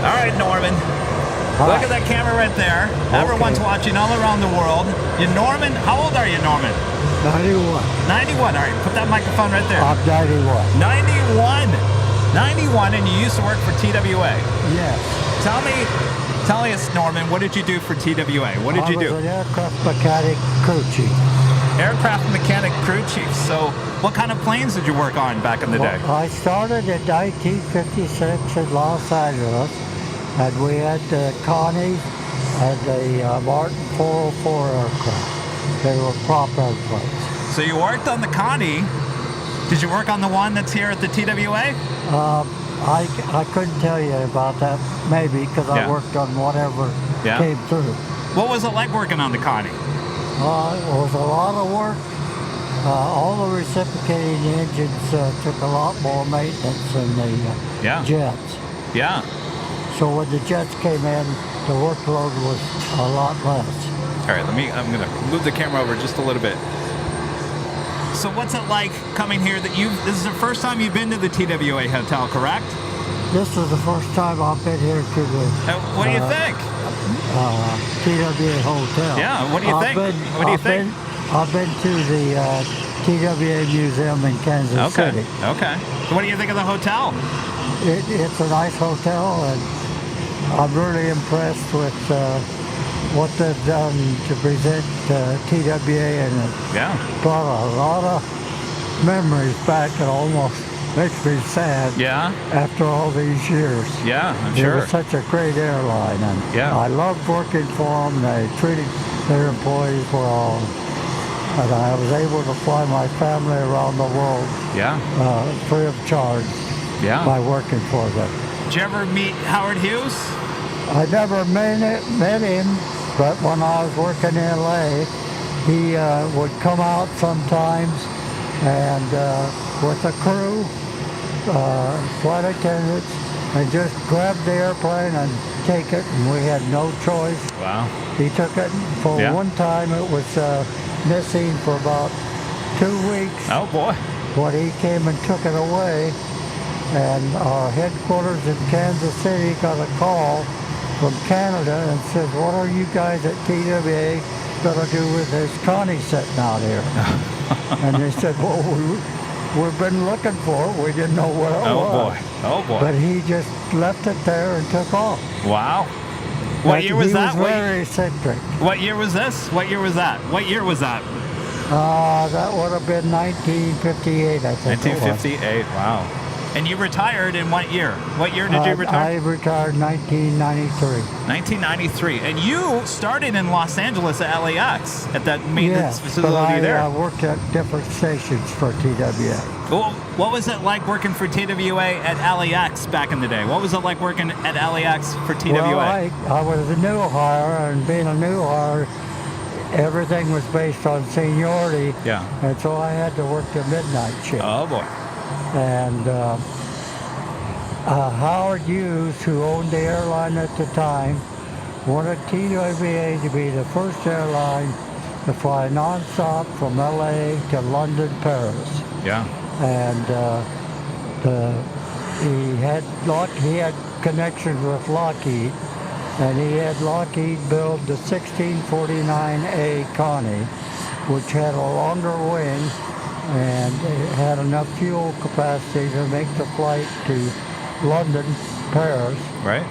All right, Norman. Hi. Look at that camera right there. Okay. Everyone's watching all around the world. You Norman, how old are you, Norman? 91. 91. All right, put that microphone right there. I'm 91. 91. 91, and you used to work for TWA. Yes. Tell us, Norman, what did you do for TWA? What did you do? I was an aircraft mechanic crew chief. Aircraft mechanic crew chief. So what kind of planes did you work on back in the day? I started in 1956 in Los Angeles, and we had the Connie and the Martin 404 aircraft. They were prop airplanes. So you worked on the Connie. Did you work on the one that's here at the TWA? I couldn't tell you about that, maybe, because I worked on whatever came through. What was it like working on the Connie? It was a lot of work. All the reciprocating engines took a lot more maintenance than the jets. Yeah. So when the jets came in, the workload was a lot less. All right, I'm gonna move the camera over just a little bit. So what's it like coming here this is the first time you've been to the TWA Hotel, correct? This is the first time I've been here to the what do you think? TWA Hotel. Yeah, what do you think? I've been to the TWA Museum in Kansas City. Okay. So what do you think of the hotel? It's a nice hotel, and I'm really impressed with what they've done to present TWA, and it brought a lot of memories back. It almost makes me sad after all these years. Yeah, I'm sure. It was such a great airline, and I loved working for them. They treated their employees well, and I was able to fly my family around the world free of charge by working for them. Did you ever meet Howard Hughes? I never met him, but when I was working in LA, he would come out sometimes, and with the crew, flight attendants, and just grab the airplane and take it, and we had no choice. Wow. He took it. For one time, it was missing for about 2 weeks. Oh boy. When he came and took it away, and our headquarters in Kansas City got a call from Canada and said, "What are you guys at TWA going to do with this Connie sitting out here?" And they said, "Well, we've been looking for it. We didn't know what it was." Oh boy. But he just left it there and took off. Wow. What year was that? He was very eccentric. What year was this? What year was that? What year was that? That would have been 1958, I think. 1958. Wow. And you retired in what year? What year did you retire? I retired in 1993. 1993. And you started in Los Angeles at LAX, at that maintenance facility there. I worked at different stations for TWA. Well, what was it like working for TWA at LAX back in the day? What was it like working at LAX for TWA? Well, I was a new hire, and being a new hire, everything was based on seniority. Yeah. And so I had to work the midnight shift. Oh boy. And Howard Hughes, who owned the airline at the time, wanted TWA to be the first airline to fly nonstop from LA to London, Paris. Yeah. And he had connections with Lockheed, and he had Lockheed build the 1649A Connie, which had a longer wing, and it had enough fuel capacity to make the flight to London, Paris. Right.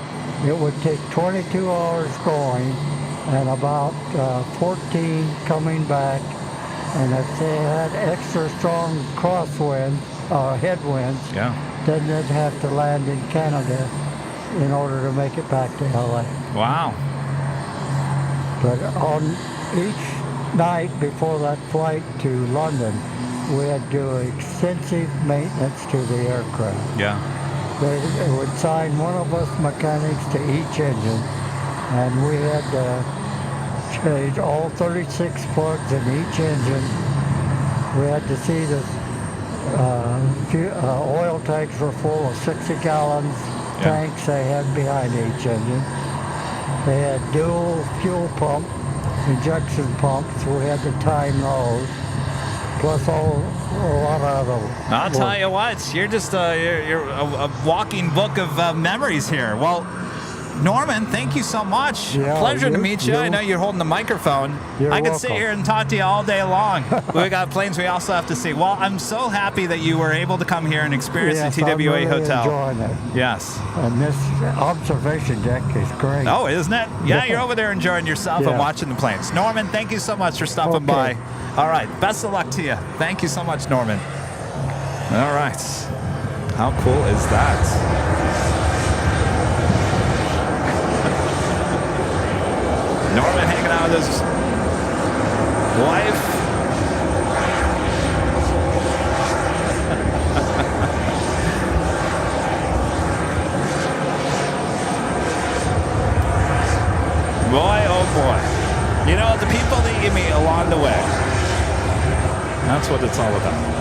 It would take 22 hours going and about 14 coming back. And if they had extra strong crosswinds, headwinds, then they'd have to land in Canada in order to make it back to LA. Wow. But on each night before that flight to London, we had to do extensive maintenance to the aircraft. Yeah. They would assign one of us mechanics to each engine, and we had to change all 36 plugs in each engine. We had to see the oil tanks were full of 60-gallon tanks they had behind each engine. They had dual fuel pump, injection pumps. We had to time those. Plus a lot of other I'll tell you what, you're just you're a walking book of memories here. Well, Norman, thank you so much. Yeah, Pleasure to meet you. I know you're holding the microphone. You're I could sit welcome. here and talk to you all day long. We got planes we also have to see. Well, I'm so happy that you were able to come here and experience Yes, the TWA I'm really Hotel. enjoying it. Yes. And this observation deck is great. Oh, isn't it? Yeah, you're over there enjoying yourself Yeah. and watching the planes. Norman, thank you so much for stopping by. Okay. All right. Best of luck to you. Thank you so much, Norman. All right. How cool is that? Norman hanging out with his wife. Boy, oh boy. You know, the people that you meet along the way, that's what it's all about.